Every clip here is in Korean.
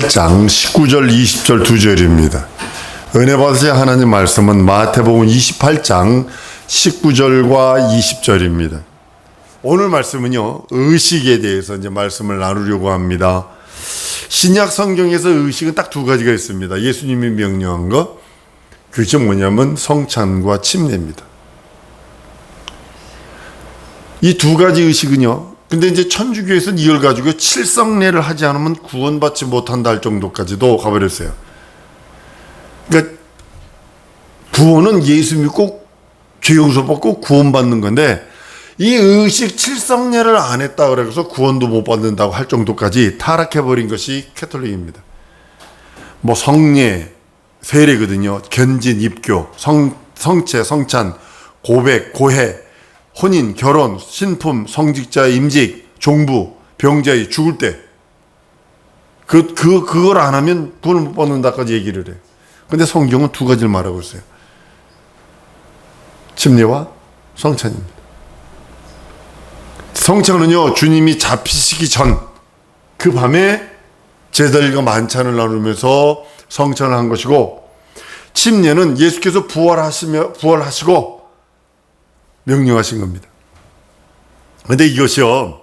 장 19절 20절 두 절입니다. 은혜 받으실 하나님 말씀은 마태복음 28장 19절과 20절입니다. 오늘 말씀은요, 의식에 대해서 이제 말씀을 나누려고 합니다. 신약 성경에서 의식은 딱 두 가지가 있습니다. 예수님이 명령한 것, 그것이 뭐냐면 성찬과 침례입니다. 이 두 가지 의식은요, 근데 이제 천주교에서는 이걸 가지고 칠성례를 하지 않으면 구원받지 못한다 할 정도까지도 가버렸어요. 그러니까 구원은 예수 믿고 죄 용서 받고 구원받는 건데, 이 의식 칠성례를 안 했다 그래서 구원도 못 받는다고 할 정도까지 타락해버린 것이 캐톨릭입니다. 뭐 성례, 세례거든요. 견진, 입교, 성체, 성찬, 고백, 고해, 혼인, 결혼, 신품, 성직자, 임직, 종부, 병자의 죽을 때 그걸 안 하면 구원을 못 받는다까지 얘기를 해요. 근데 성경은 두 가지를 말하고 있어요. 침례와 성찬입니다. 성찬은요, 주님이 잡히시기 전 그 밤에 제자들과 만찬을 나누면서 성찬을 한 것이고, 침례는 예수께서 부활하시고 명령하신 겁니다. 그런데 이것이요,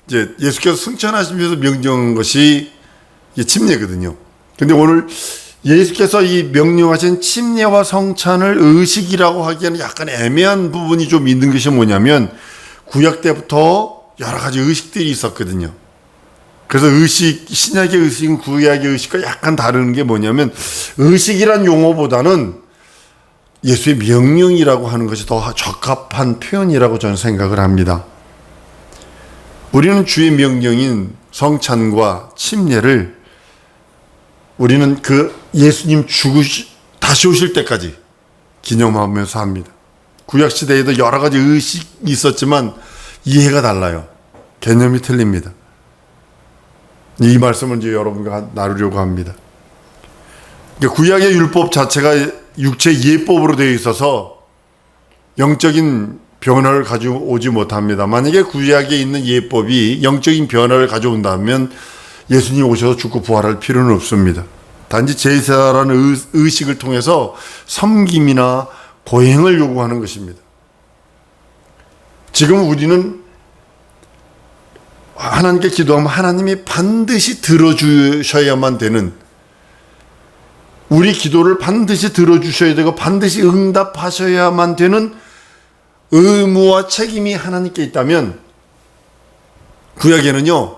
이제 예수께서 승천하시면서 명령한 것이 침례거든요. 근데 오늘 예수께서 이 명령하신 침례와 성찬을 의식이라고 하기에는 약간 애매한 부분이 좀 있는 것이 뭐냐면, 구약 때부터 여러 가지 의식들이 있었거든요. 그래서 신약의 의식은 구약의 의식과 약간 다른 게 뭐냐면, 의식이란 용어보다는 예수의 명령이라고 하는 것이 더 적합한 표현이라고 저는 생각을 합니다. 우리는 주의 명령인 성찬과 침례를 우리는 그 예수님 다시 오실 때까지 기념하면서 합니다. 구약시대에도 여러 가지 의식이 있었지만 이해가 달라요. 개념이 틀립니다. 이 말씀을 이제 여러분과 나누려고 합니다. 구약의 율법 자체가 육체 예법으로 되어 있어서 영적인 변화를 가져오지 못합니다. 만약에 구약에 있는 예법이 영적인 변화를 가져온다면 예수님이 오셔서 죽고 부활할 필요는 없습니다. 단지 제사라는 의식을 통해서 섬김이나 고행을 요구하는 것입니다. 지금 우리는 하나님께 기도하면 하나님이 반드시 들어주셔야만 되는, 우리 기도를 반드시 들어주셔야 되고 반드시 응답하셔야만 되는 의무와 책임이 하나님께 있다면, 구약에는요,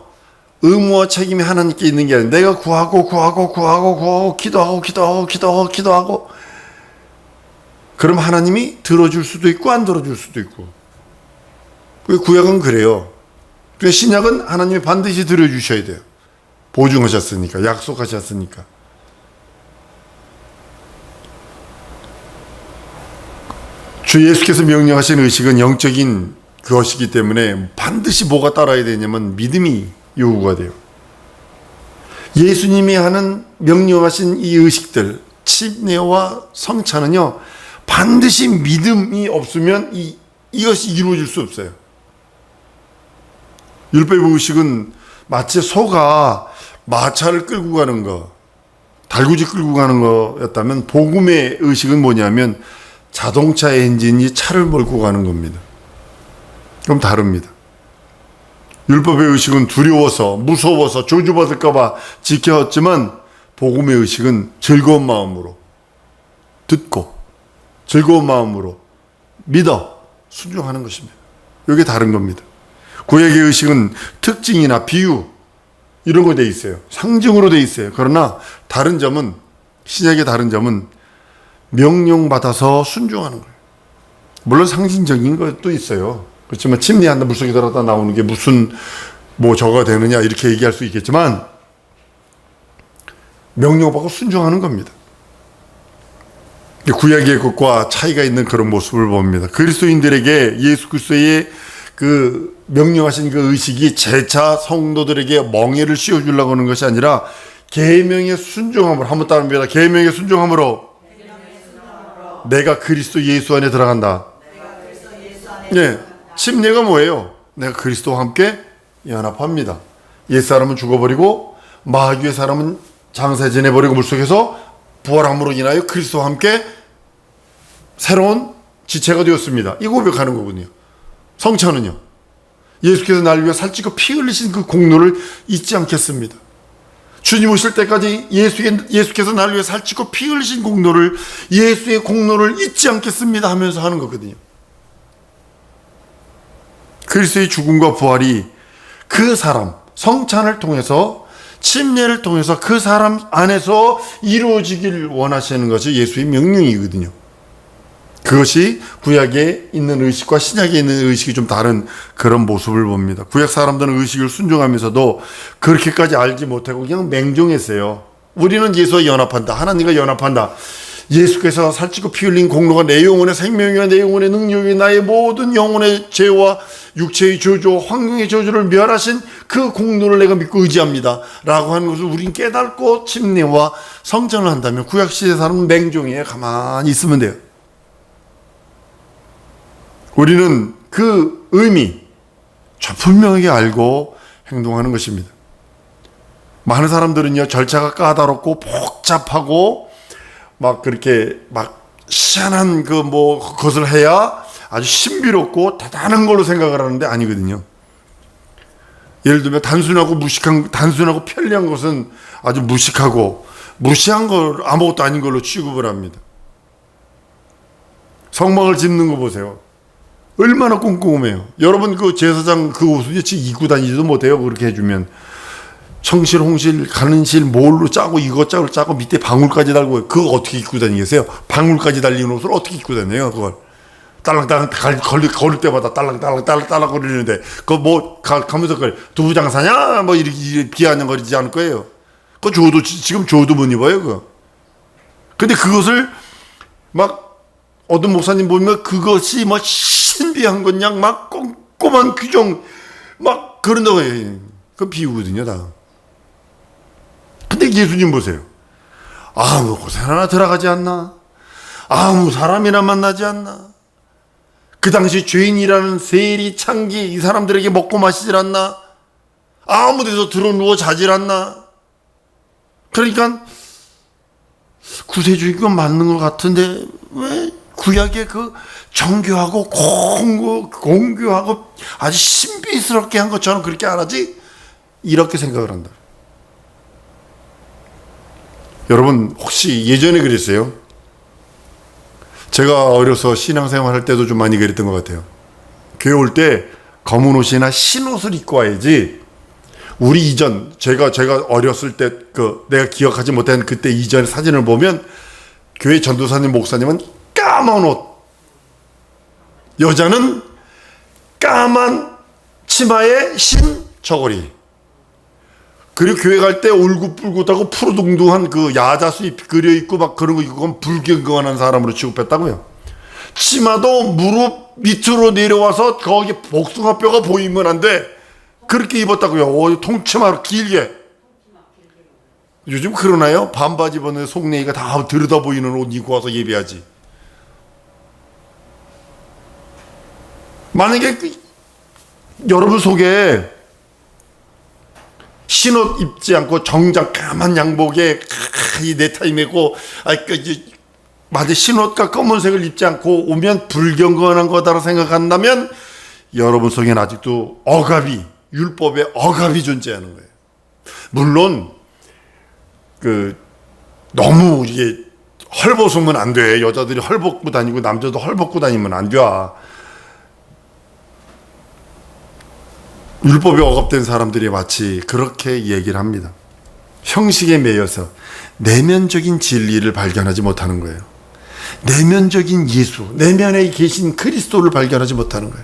의무와 책임이 하나님께 있는 게 아니라 내가 구하고 기도하고 그럼 하나님이 들어줄 수도 있고 안 들어줄 수도 있고. 구약은 그래요. 그래서 신약은 하나님이 반드시 들어주셔야 돼요. 보증하셨으니까, 약속하셨으니까. 주 예수께서 명령하신 의식은 영적인 그것이기 때문에 반드시 뭐가 따라야 되냐면 믿음이 요구가 돼요. 예수님이 하는 명령하신 이 의식들, 침례와 성찬은요, 반드시 믿음이 없으면 이것이 이루어질 수 없어요. 율법의 의식은 마치 소가 마차를 끌고 가는 거, 달구지 끌고 가는 거였다면, 복음의 의식은 뭐냐면 자동차 엔진이 차를 몰고 가는 겁니다. 그럼 다릅니다. 율법의 의식은 두려워서, 무서워서, 저주받을까봐 지켰지만, 복음의 의식은 즐거운 마음으로 듣고, 즐거운 마음으로 믿어 순종하는 것입니다. 이게 다른 겁니다. 구약의 의식은 특징이나 비유, 이런 거 돼 있어요. 상징으로 돼 있어요. 그러나 다른 점은, 신약의 다른 점은 명령받아서 순종하는 거예요. 물론 상징적인 것도 있어요. 그렇지만 침례한다, 물속에 들어갔다 나오는 게 무슨 저가 되느냐 이렇게 얘기할 수 있겠지만, 명령받고 순종하는 겁니다. 구약의 것과 차이가 있는 그런 모습을 봅니다. 그리스도인들에게 예수 그리스도의 그 명령하신 그 의식이 재차 성도들에게 멍에를 씌워주려고 하는 것이 아니라 계명의 순종함으로, 한번 따릅니다. 계명의 순종함으로 내가 그리스도 예수 안에 들어간다. 네, 침례가 뭐예요? 내가 그리스도와 함께 연합합니다. 옛사람은 죽어버리고 마귀의 사람은 장사 지내버리고 물속에서 부활함으로 인하여 그리스도와 함께 새로운 지체가 되었습니다. 이 고백하는 거군요. 성찬은요, 예수께서 나를 위해 살찌고 피 흘리신 그 공로를 잊지 않겠습니다. 주님 오실 때까지 예수께서 나를 위해 살찌고 피 흘리신 공로를, 예수의 공로를 잊지 않겠습니다 하면서 하는 거거든요. 그리스도의 죽음과 부활이 그 사람, 성찬을 통해서, 침례를 통해서 그 사람 안에서 이루어지길 원하시는 것이 예수의 명령이거든요. 그것이 구약에 있는 의식과 신약에 있는 의식이 좀 다른 그런 모습을 봅니다. 구약 사람들은 의식을 순종하면서도 그렇게까지 알지 못하고 그냥 맹종했어요. 우리는 예수와 연합한다, 하나님과 연합한다, 예수께서 살찌고 피 흘린 공로가 내 영혼의 생명이와 내 영혼의 능력이 나의 모든 영혼의 죄와 육체의 저주, 환경의 저주를 멸하신 그 공로를 내가 믿고 의지합니다 라고 하는 것을 우린 깨닫고 침례와 성전을 한다면, 구약시대 사람은 맹종이에요. 가만히 있으면 돼요. 우리는 그 의미 분명하게 알고 행동하는 것입니다. 많은 사람들은요, 절차가 까다롭고 복잡하고 막 그렇게 막 희한한 그것을 해야 아주 신비롭고 대단한 걸로 생각을 하는데 아니거든요. 예를 들면 단순하고 편리한 것은 아주 무식하고, 무시한 걸 아무것도 아닌 걸로 취급을 합니다. 성막을 짓는 거 보세요. 얼마나 꼼꼼해요. 여러분 그 제사장 그 옷을 지금 입고 다니지도 못해요. 그렇게 해주면 청실, 홍실, 가는실 뭘로 짜고 이것저것 짜고 밑에 방울까지 달고, 그거 어떻게 입고 다니겠어요? 방울까지 달린 옷을 어떻게 입고 다녀요? 그걸 딸랑딸랑 걸을 때마다 딸랑딸랑 거리는데 그거 뭐 가면서 그걸 두부 장사냐 뭐 이렇게 비아냥거리지 않을 거예요. 그거 지금 줘도 못 입어요. 그거. 근데 그것을 막 어떤 목사님 보면 그것이 뭐 신비한 것 양 막 꼼꼼한 규정 막 그런다고 해요. 그건 비유거든요, 다. 근데 예수님 보세요. 아무 곳에 하나 들어가지 않나? 아무 사람이나 만나지 않나? 그 당시 죄인이라는 세리, 창기 이 사람들에게 먹고 마시질 않나? 아무 데서 들어 누워 자질 않나? 그러니까 구세주의가 맞는 것 같은데 왜 구약의 그 정교하고 공교하고 아주 신비스럽게 한 것처럼 그렇게 안 하지? 이렇게 생각을 한다. 여러분 혹시 예전에 그랬어요? 제가 어려서 신앙생활 할 때도 좀 많이 그랬던 것 같아요. 교회 올 때 검은 옷이나 흰 옷을 입고 와야지. 우리 이전 제가 어렸을 때 내가 기억하지 못한 그때 이전 사진을 보면 교회 전도사님 목사님은 까만 옷, 여자는 까만 치마에 흰 저고리, 그리고 교회 갈 때 울긋불긋하고 푸르둥둥한 그 야자수 그려 입고 막 그런 거 입고 그건 불경건한 사람으로 취급했다고요. 치마도 무릎 밑으로 내려와서 거기 복숭아뼈가 보이면 안 돼. 그렇게 입었다고요. 통치마로 길게. 요즘 그러나요? 반바지 입었는데 속내기가 다 들여다 보이는 옷 입고 와서 예배하지. 만약에 여러분 속에 흰옷 입지 않고 정장 까만 양복에 이 넥타이 메고 맞아 흰옷과 검은색을 입지 않고 오면 불경건한 거다라고 생각한다면 여러분 속에는 아직도 율법의 억압이 존재하는 거예요. 물론 너무 이게 헐벗으면 안 돼. 여자들이 헐벗고 다니고 남자도 헐벗고 다니면 안 돼. 율법에 억압된 사람들이 마치 그렇게 얘기를 합니다. 형식에 매여서 내면적인 진리를 발견하지 못하는 거예요. 내면적인 예수, 내면에 계신 그리스도를 발견하지 못하는 거예요.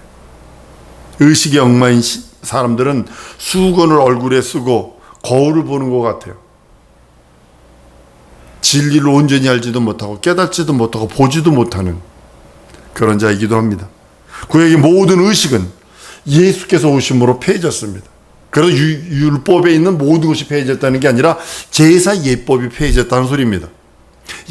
의식에 엉망인 사람들은 수건을 얼굴에 쓰고 거울을 보는 것 같아요. 진리를 온전히 알지도 못하고 깨닫지도 못하고 보지도 못하는 그런 자이기도 합니다. 그에게 모든 의식은 예수께서 오심으로 폐해졌습니다. 그래서 율법에 있는 모든 것이 폐해졌다는 게 아니라 제사 예법이 폐해졌다는 소리입니다.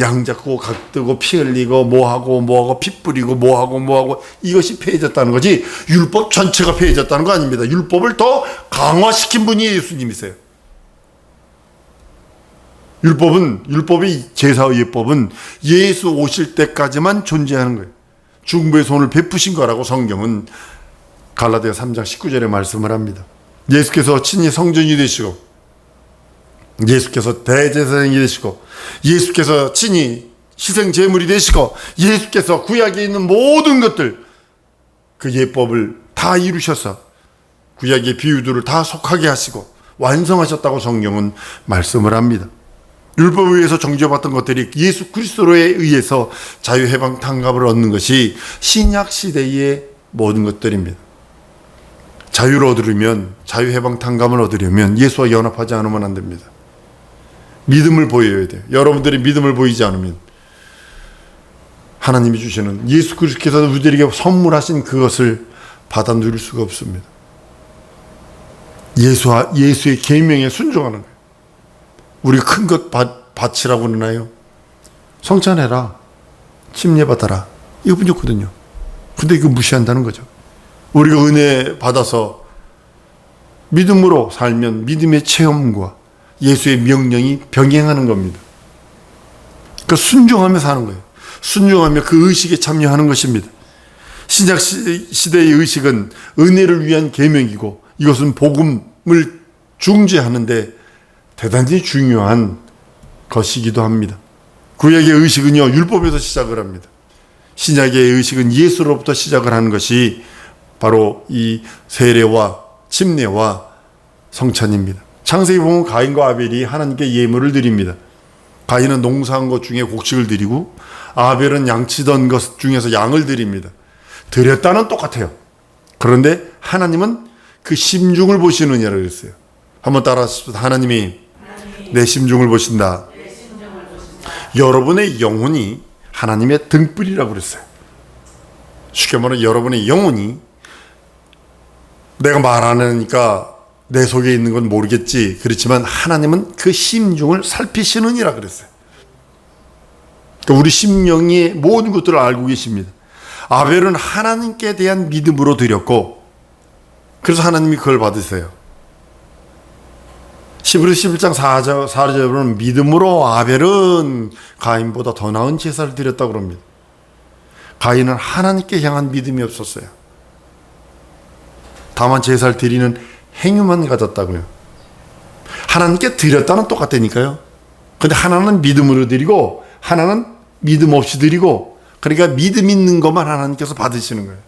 양 잡고 각 뜨고 피 흘리고 뭐하고 피 뿌리고 뭐하고 이것이 폐해졌다는 거지 율법 전체가 폐해졌다는 거 아닙니다. 율법을 더 강화시킨 분이 예수님이세요. 율법이 제사의법은 예수 오실 때까지만 존재하는 거예요. 중보의 손을 베푸신 거라고 성경은 갈라디아 3장 19절에 말씀을 합니다. 예수께서 친히 성전이 되시고, 예수께서 대제사장이 되시고, 예수께서 친히 희생 제물이 되시고, 예수께서 구약에 있는 모든 것들, 그 예법을 다 이루셔서 구약의 비유들을 다 속하게 하시고 완성하셨다고 성경은 말씀을 합니다. 율법에 의해서 정죄받던 것들이 예수 그리스도에 의해서 자유해방 탕감을 얻는 것이 신약 시대의 모든 것들입니다. 자유를 얻으려면, 자유해방 탕감을 얻으려면 예수와 연합하지 않으면 안 됩니다. 믿음을 보여야 돼요. 여러분들이 믿음을 보이지 않으면 하나님이 주시는, 예수 그리스도께서 우리들에게 선물하신 그것을 받아 누릴 수가 없습니다. 예수의 계명에 순종하는 거예요. 우리가 큰 것 바치라고 그러나요? 성찬해라, 침례받아라, 이거 좋거든요. 근데 이거 무시한다는 거죠. 우리가 은혜 받아서 믿음으로 살면 믿음의 체험과 예수의 명령이 병행하는 겁니다. 그러니까 순종하며 사는 거예요. 순종하며 그 의식에 참여하는 것입니다. 신약 시대의 의식은 은혜를 위한 계명이고, 이것은 복음을 중재하는데 대단히 중요한 것이기도 합니다. 구약의 의식은요, 율법에서 시작을 합니다. 신약의 의식은 예수로부터 시작을 하는 것이 바로 이 세례와 침례와 성찬입니다. 창세기 보면 가인과 아벨이 하나님께 예물을 드립니다. 가인은 농사한 것 중에 곡식을 드리고, 아벨은 양치던 것 중에서 양을 드립니다. 드렸다는 똑같아요. 그런데 하나님은 그 심중을 보시느냐고 그랬어요. 한번 따라하십시다. 하나님이 내 심중을 보신다. 여러분의 영혼이 하나님의 등불이라고 그랬어요. 쉽게 말하면 여러분의 영혼이, 내가 말 안 하니까 내 속에 있는 건 모르겠지, 그렇지만 하나님은 그 심중을 살피시느니라 그랬어요. 그러니까 우리 심령의 모든 것들을 알고 계십니다. 아벨은 하나님께 대한 믿음으로 드렸고, 그래서 하나님이 그걸 받으세요. 히브리서 11장 4절에 보면 믿음으로 아벨은 가인보다 더 나은 제사를 드렸다고 합니다. 가인은 하나님께 향한 믿음이 없었어요. 다만 제사를 드리는 행위만 가졌다고요. 하나님께 드렸다는 똑같다니까요. 근데 하나는 믿음으로 드리고 하나는 믿음 없이 드리고, 그러니까 믿음 있는 것만 하나님께서 받으시는 거예요.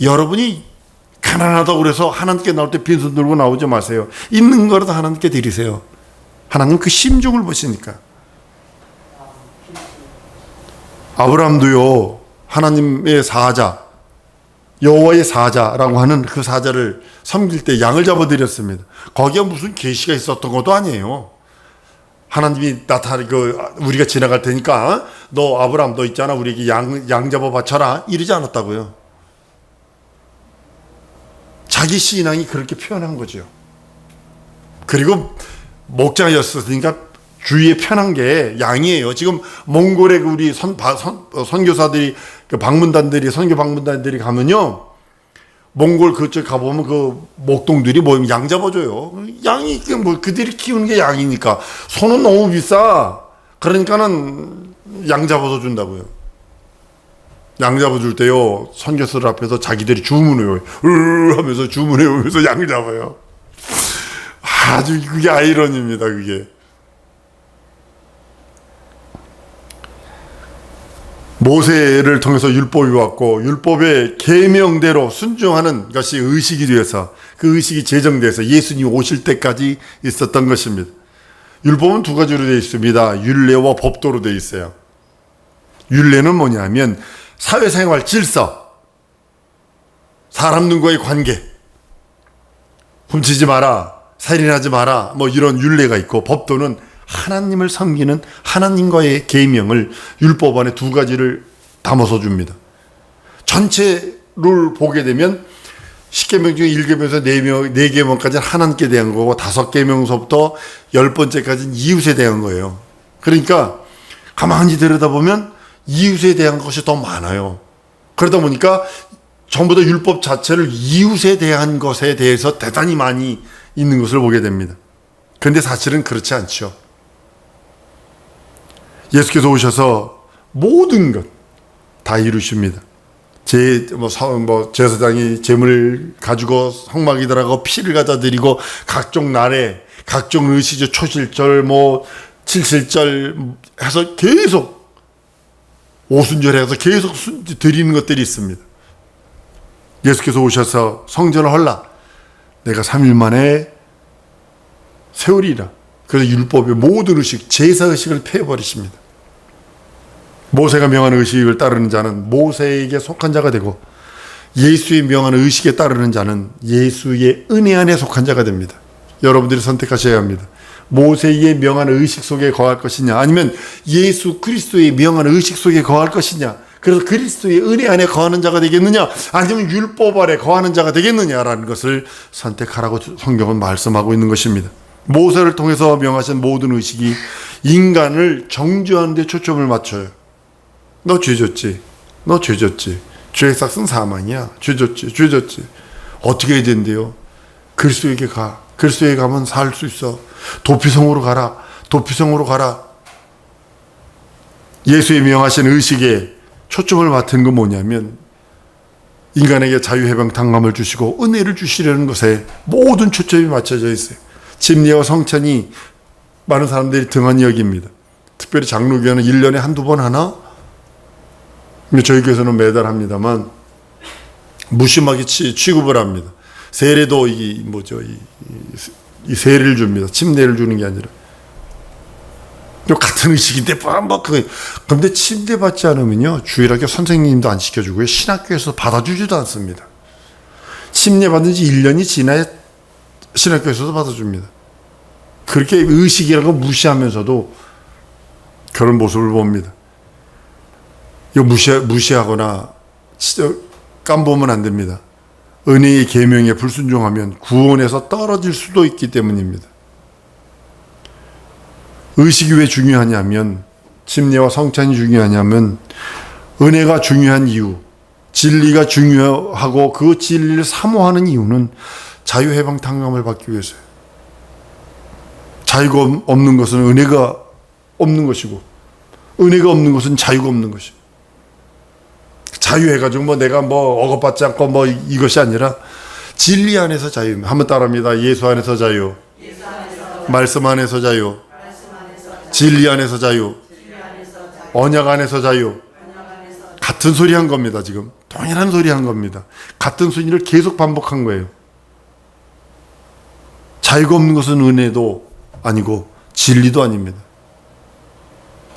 여러분이 가난하다고 그래서 하나님께 나올 때 빈손 들고 나오지 마세요. 있는 거라도 하나님께 드리세요. 하나님 그 심중을 보시니까. 아브라함도요, 하나님의 사자, 여호와의 사자라고 하는 그 사자를 섬길 때 양을 잡아드렸습니다. 거기에 무슨 계시가 있었던 것도 아니에요. 하나님이 우리가 지나갈 테니까 너 아브라함 너 있잖아, 우리에게 양 잡아 바쳐라, 이러지 않았다고요. 자기 신앙이 그렇게 표현한 거죠. 그리고 목자였으니까 주위에 편한 게 양이에요. 지금 몽골의 우리 선교사들이, 선교 방문단들이 가면요, 몽골 그쪽 가보면 그 목동들이 뭐 양 잡아줘요. 양이 뭐 그들이 키우는 게 양이니까. 소는 너무 비싸. 그러니까는 양 잡아서 준다고요. 양 잡아줄 때요, 선교사들 앞에서 자기들이 주문해요. 하면서 주문해요. 그래서 양 잡아요. 아주 그게 아이러니입니다, 그게. 모세를 통해서 율법이 왔고, 율법의 계명대로 순종하는 것이 의식이 되어서, 그 의식이 제정돼서 예수님 오실 때까지 있었던 것입니다. 율법은 두 가지로 되어 있습니다. 율례와 법도로 되어 있어요. 율례는 뭐냐면 사회생활 질서, 사람들과의 관계, 훔치지 마라, 살인하지 마라, 뭐 이런 율례가 있고, 법도는 하나님을 섬기는 하나님과의 계명을 율법 안에 두 가지를 담아서 줍니다. 전체를 보게 되면 10계명 중에 1계명에서 4계명까지는 하나님께 대한 거고, 5계명서부터 10번째까지는 이웃에 대한 거예요. 그러니까 가만히 들여다보면 이웃에 대한 것이 더 많아요. 그러다 보니까 전부 다 율법 자체를 이웃에 대한 것에 대해서 대단히 많이 있는 것을 보게 됩니다. 그런데 사실은 그렇지 않죠. 예수께서 오셔서 모든 것 다 이루십니다. 제사장이 제물을 가지고 성막에 들어가고 피를 갖다 드리고 각종 날에 각종 의시죠, 초실절, 칠실절 해서 계속 오순절 해서 계속 드리는 것들이 있습니다. 예수께서 오셔서 성전을 헐라 내가 3일 만에 세우리라. 그래서 율법의 모든 의식, 제사 의식을 폐해버리십니다. 모세가 명한 의식을 따르는 자는 모세에게 속한 자가 되고 예수의 명한 의식에 따르는 자는 예수의 은혜 안에 속한 자가 됩니다. 여러분들이 선택하셔야 합니다. 모세의 명한 의식 속에 거할 것이냐, 아니면 예수 그리스도의 명한 의식 속에 거할 것이냐, 그래서 그리스도의 은혜 안에 거하는 자가 되겠느냐, 아니면 율법 아래 거하는 자가 되겠느냐라는 것을 선택하라고 성경은 말씀하고 있는 것입니다. 모세를 통해서 명하신 모든 의식이 인간을 정죄하는 데 초점을 맞춰요. 너 죄졌지, 너 죄졌지, 죄의 삭은 사망이야, 죄졌지. 어떻게 해야 된대요? 그리스도에게 가. 그리스도에 가면 살 수 있어. 도피성으로 가라. 예수의 명하신 의식에 초점을 맞춘 건 뭐냐면 인간에게 자유해방탕감을 주시고 은혜를 주시려는 것에 모든 초점이 맞춰져 있어요. 침례와 성찬이 많은 사람들이 등한히 여깁니다. 특별히 장로교회는 1년에 한두 번 하나? 저희 교회에서는 매달 합니다만 무심하게 취급을 합니다. 세례도 이 세례를 줍니다. 침례를 주는 게 아니라. 같은 의식인데 그런데 침례 받지 않으면요, 주일학교 선생님도 안 시켜주고요, 신학교에서 받아주지도 않습니다. 침례 받은 지 1년이 지나야 신학교에서도 받아줍니다. 그렇게 의식이라고 무시하면서도 그런 모습을 봅니다. 이거 무시하거나 깜보면 안 됩니다. 은혜의 계명에 불순종하면 구원에서 떨어질 수도 있기 때문입니다. 의식이 왜 중요하냐면, 침례와 성찬이 중요하냐면 은혜가 중요한 이유, 진리가 중요하고 그 진리를 사모하는 이유는 자유해방탕감을 받기 위해서예요. 자유가 없는 것은 은혜가 없는 것이고, 은혜가 없는 것은 자유가 없는 것이고, 자유해가지고 내가 억압받지 않고 이것이 아니라 진리 안에서 자유. 한번 따라합니다. 예수 안에서 자유, 말씀 안에서 자유, 진리 안에서 자유, 언약 안에서 자유. 같은 소리 한 겁니다. 지금 동일한 소리 한 겁니다. 같은 소리를 계속 반복한 거예요. 자유가 없는 것은 은혜도 아니고 진리도 아닙니다.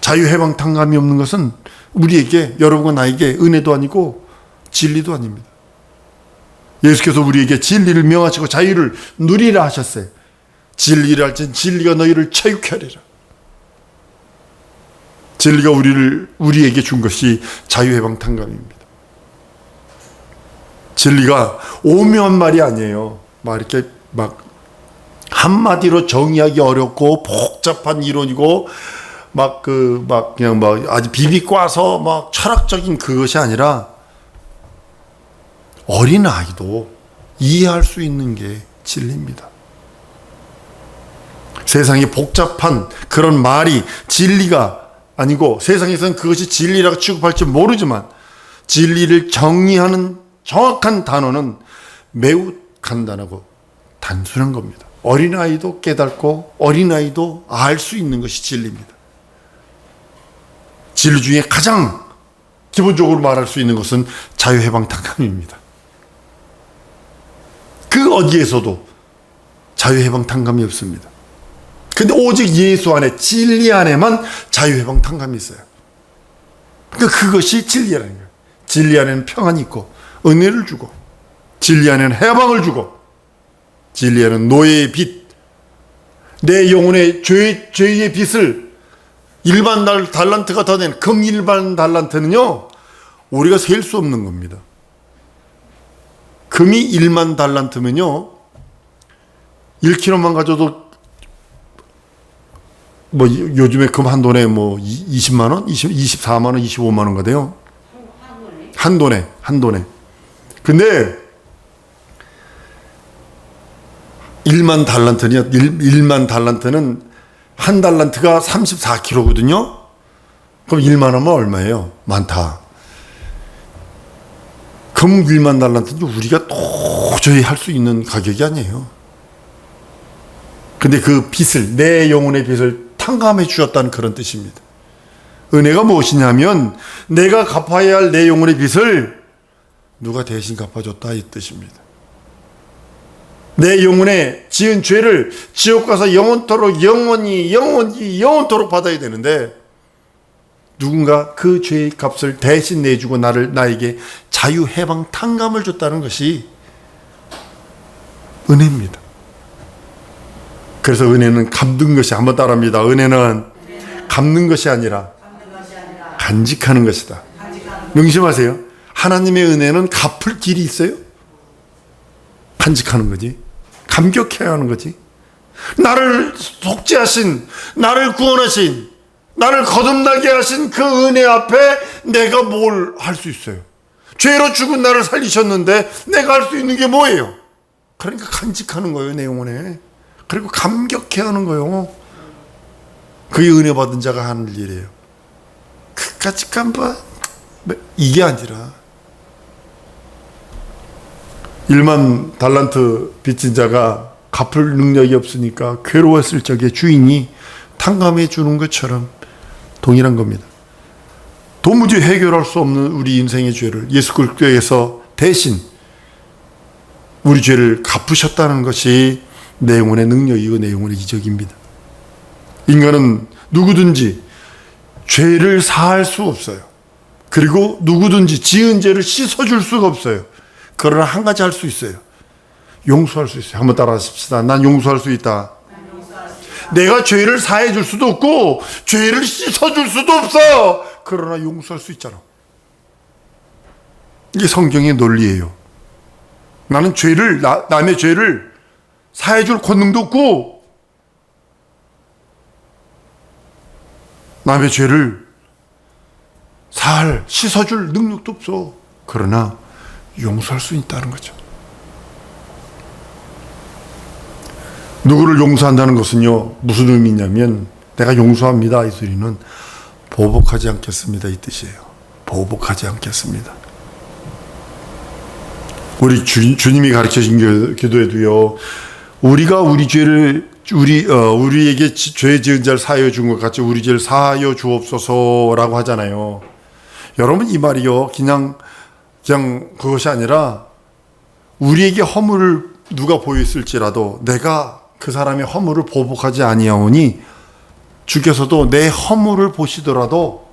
자유해방탕감이 없는 것은 우리에게, 여러분과 나에게 은혜도 아니고 진리도 아닙니다. 예수께서 우리에게 진리를 명하시고 자유를 누리라 하셨어요. 진리를 할진 진리가 너희를 체육케 하리라. 진리가 우리에게 준 것이 자유해방탕감입니다. 진리가 오묘한 말이 아니에요. 이렇게 한마디로 정의하기 어렵고 복잡한 이론이고 그냥 아주 비비꼬아서 철학적인 그것이 아니라 어린아이도 이해할 수 있는 게 진리입니다. 세상에 복잡한 그런 말이 진리가 아니고, 세상에서는 그것이 진리라고 취급할지 모르지만 진리를 정의하는 정확한 단어는 매우 간단하고 단순한 겁니다. 어린아이도 깨닫고 어린아이도 알 수 있는 것이 진리입니다. 진리 중에 가장 기본적으로 말할 수 있는 것은 자유해방탕감입니다. 그 어디에서도 자유해방탕감이 없습니다. 근데 오직 예수 안에, 진리 안에만 자유해방탕감이 있어요. 그러니까 그것이 진리라는 거예요. 진리 안에는 평안이 있고 은혜를 주고, 진리 안에는 해방을 주고, 진리 안에는 노예의 빚, 내 영혼의 죄의 빚을 일반 달란트가 더 낸 금일반 달란트는요, 우리가 셀 수 없는 겁니다. 금이 1만 달란트면요, 1kg만 가져도 요즘에 금 한 돈에 20만 원, 24만 원, 25만 원 가돼요. 한 돈에. 근데 1만 달란트는 한 달란트가 34kg거든요. 그럼 1만 원은 얼마예요? 많다. 금 1만 달란트는 우리가 도저히 할 수 있는 가격이 아니에요. 근데 그 빚을, 내 영혼의 빚을 탕감해 주셨다는 그런 뜻입니다. 은혜가 무엇이냐면 내가 갚아야 할 내 영혼의 빚을 누가 대신 갚아줬다 이 뜻입니다. 내 영혼에 지은 죄를 지옥 가서 영원토록 영원토록 받아야 되는데 누군가 그 죄의 값을 대신 내주고 나에게 자유 해방 탕감을 줬다는 것이 은혜입니다. 그래서 은혜는 갚는 것이, 한번 따라합니다. 은혜는 갚는 것이 아니라 간직하는 것이다. 명심하세요. 하나님의 은혜는 갚을 길이 있어요? 간직하는 거지. 감격해야 하는 거지. 나를 속죄하신, 나를 구원하신, 나를 거듭나게 하신 그 은혜 앞에 내가 뭘 할 수 있어요? 죄로 죽은 나를 살리셨는데 내가 할 수 있는 게 뭐예요? 그러니까 간직하는 거예요, 내 영혼에. 그리고 감격해야 하는 거예요. 그게 은혜 받은 자가 하는 일이에요. 그까짓 깜빡 이게 아니라 1만 달란트 빚진 자가 갚을 능력이 없으니까 괴로웠을 적에 주인이 탕감해 주는 것처럼 동일한 겁니다. 도무지 해결할 수 없는 우리 인생의 죄를 예수 그리스도에서 대신 우리 죄를 갚으셨다는 것이 내 영혼의 능력이고 내 영혼의 기적입니다. 인간은 누구든지 죄를 사할 수 없어요. 그리고 누구든지 지은 죄를 씻어줄 수가 없어요. 그러나 한 가지 할 수 있어요. 용서할 수 있어요. 한번 따라 하십시다. 난 용서할 수 있다. 내가 죄를 사해 줄 수도 없고 죄를 씻어줄 수도 없어. 그러나 용서할 수 있잖아. 이게 성경의 논리예요. 나는 남의 죄를 사해 줄 권능도 없고 남의 죄를 씻어줄 능력도 없어. 그러나 용서할 수 있다는 거죠. 누구를 용서한다는 것은요, 무슨 의미냐면 내가 용서합니다 이 소리는 보복하지 않겠습니다 이 뜻이에요. 보복하지 않겠습니다. 우리 주님이 가르쳐준 기도에도요, 우리가 우리 죄를 우리에게 죄 지은 자를 사하여 준 것 같이 우리 죄를 사하여 주옵소서라고 하잖아요. 여러분, 이 말이요 그냥 그것이 아니라 우리에게 허물을 누가 보였을지라도 내가 그 사람의 허물을 보복하지 아니하오니 주께서도 내 허물을 보시더라도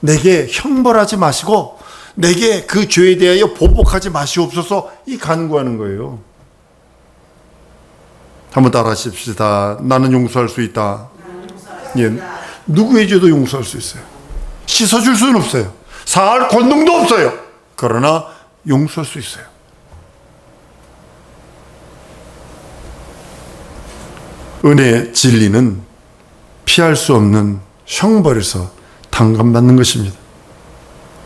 내게 형벌하지 마시고 내게 그 죄에 대하여 보복하지 마시옵소서, 이 간구하는 거예요. 한번 따라 하십시다. 나는 용서할 수 있다. 예, 누구의 죄도 용서할 수 있어요. 씻어줄 수는 없어요. 사할 권능도 없어요. 그러나 용서할 수 있어요. 은혜의 진리는 피할 수 없는 형벌에서 탕감받는 것입니다.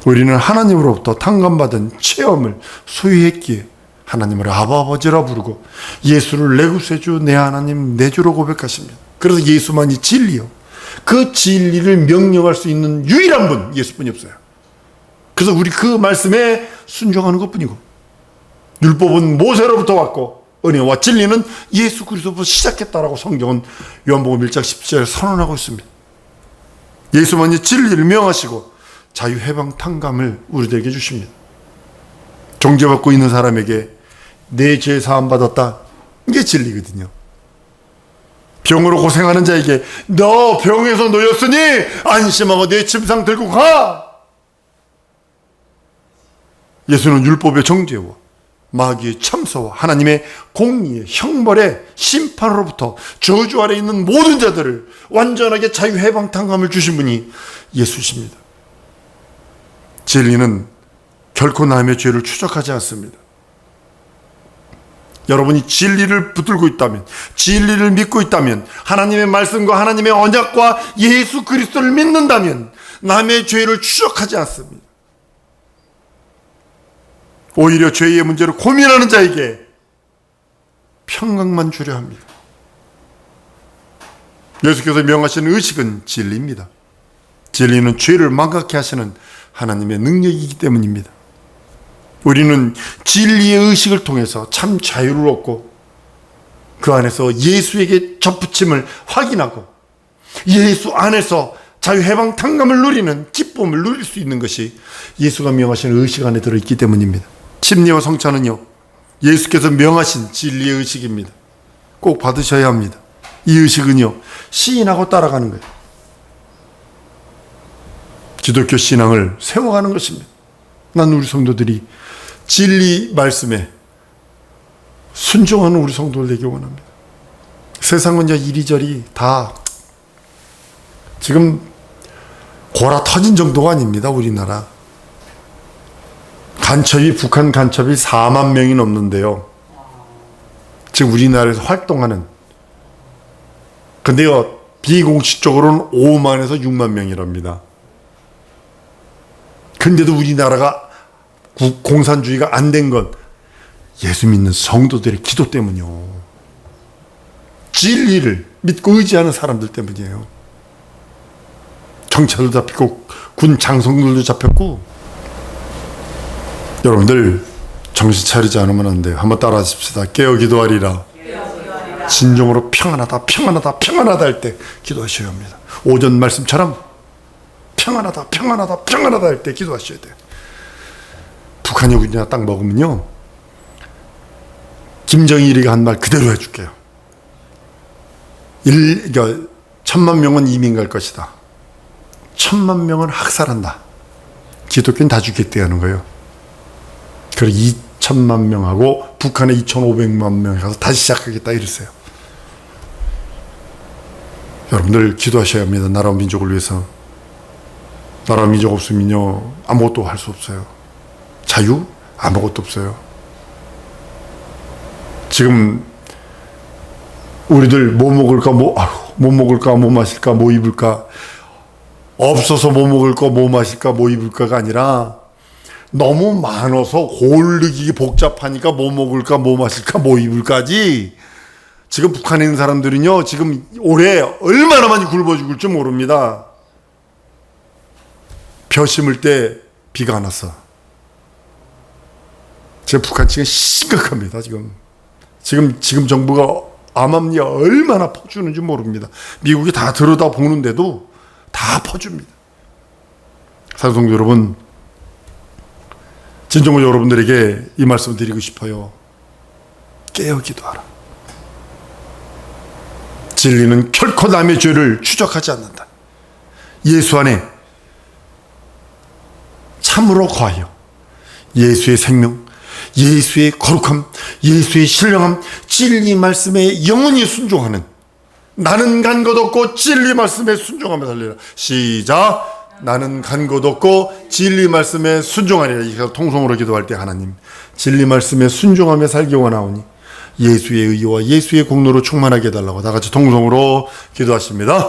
우리는 하나님으로부터 탕감받은 체험을 소유했기에 하나님을 아버지라 부르고 예수를 내 구세주, 내 하나님, 내 주로 고백하십니다. 그래서 예수만이 진리요. 그 진리를 명령할 수 있는 유일한 분, 예수뿐이 없어요. 그래서 우리 그 말씀에 순종하는 것뿐이고, 율법은 모세로부터 왔고 은혜와 진리는 예수 그리스도부터 시작했다라고 성경은 요한복음 1장 17절에 선언하고 있습니다. 예수만이 진리를 명하시고 자유해방 탕감을 우리들에게 주십니다. 정죄받고 있는 사람에게 내 죄 사함 받았다, 이게 진리거든요. 병으로 고생하는 자에게 너 병에서 놓였으니 안심하고 내 침상 들고 가. 예수는 율법의 정죄와 마귀의 참소와 하나님의 공의의 형벌의 심판으로부터 저주 아래 있는 모든 자들을 완전하게 자유해방탕감을 주신 분이 예수십니다. 진리는 결코 남의 죄를 추적하지 않습니다. 여러분이 진리를 붙들고 있다면, 진리를 믿고 있다면, 하나님의 말씀과 하나님의 언약과 예수 그리스도를 믿는다면 남의 죄를 추적하지 않습니다. 오히려 죄의 문제를 고민하는 자에게 평강만 주려 합니다. 예수께서 명하시는 의식은 진리입니다. 진리는 죄를 망각케 하시는 하나님의 능력이기 때문입니다. 우리는 진리의 의식을 통해서 참 자유를 얻고 그 안에서 예수에게 접붙임을 확인하고 예수 안에서 자유해방탕감을 누리는 기쁨을 누릴 수 있는 것이 예수가 명하신 의식 안에 들어있기 때문입니다. 침례와 성찬은요, 예수께서 명하신 진리의 의식입니다. 꼭 받으셔야 합니다. 이 의식은요, 시인하고 따라가는 거예요. 기독교 신앙을 세워가는 것입니다. 난 우리 성도들이 진리 말씀에 순종하는 우리 성도들 되기 원합니다. 세상은 이리저리 다 지금 고라 터진 정도가 아닙니다. 우리나라 간첩이, 북한 간첩이 4만 명이 넘는데요, 지금 우리나라에서 활동하는, 근데요 비공식적으로는 5만에서 6만 명이랍니다. 근데도 우리나라가 공산주의가 안 된 건 예수 믿는 성도들의 기도 때문이요, 진리를 믿고 의지하는 사람들 때문이에요. 경찰도 잡히고 군 장성들도 잡혔고. 여러분들 정신 차리지 않으면 안 돼요. 한번 따라 하십시다. 깨어 기도하리라. 진정으로 평안하다, 평안하다, 평안하다 할 때 기도하셔야 합니다. 오전 말씀처럼 평안하다, 평안하다, 평안하다 할 때 기도하셔야 돼요. 북한이 우리나라 땅 먹으면요, 김정일이가 한 말 그대로 해줄게요. 1,000만 명은 이민 갈 것이다. 1,000만 명은 학살한다. 기독교는 다 죽겠대 하는 거예요. 그리고 2,000만 명하고 북한에 2,500만 명이 가서 다시 시작하겠다 이랬어요. 여러분들 기도하셔야 합니다. 나라와 민족을 위해서. 나라와 민족 없으면요, 아무것도 할 수 없어요. 자유? 아무것도 없어요. 지금 우리들 뭐 먹을까, 뭐 먹을까, 뭐 마실까, 뭐 입을까, 없어서 뭐 먹을 거, 뭐 마실까, 뭐 입을까가 아니라 너무 많아서 고르기 복잡하니까 뭐 먹을까, 뭐 마실까, 뭐 입을까지. 지금 북한에 있는 사람들은요, 지금 올해 얼마나 많이 굶어 죽을지 모릅니다. 벼 심을 때 비가 안 왔어. 지금 북한 지금 심각합니다. 지금 정부가 암암리에 얼마나 퍼주는지 모릅니다. 미국이 다 들여다보는데도 다 퍼줍니다. 사랑성도 여러분, 진정으로 여러분들에게 이 말씀을 드리고 싶어요. 깨어 기도하라. 진리는 결코 남의 죄를 추적하지 않는다. 예수 안에 참으로 거하여 예수의 생명, 예수의 거룩함, 예수의 신령함, 진리 말씀에 영원히 순종하는, 나는 간 것 없고 진리 말씀에 순종하며 살리라. 시작. 나는 간 것 없고 진리 말씀에 순종하리라. 이렇게 통성으로 기도할 때 하나님, 진리 말씀에 순종하며 살기 원하오니 예수의 의와 예수의 공로로 충만하게 해달라고 다 같이 통성으로 기도하십니다.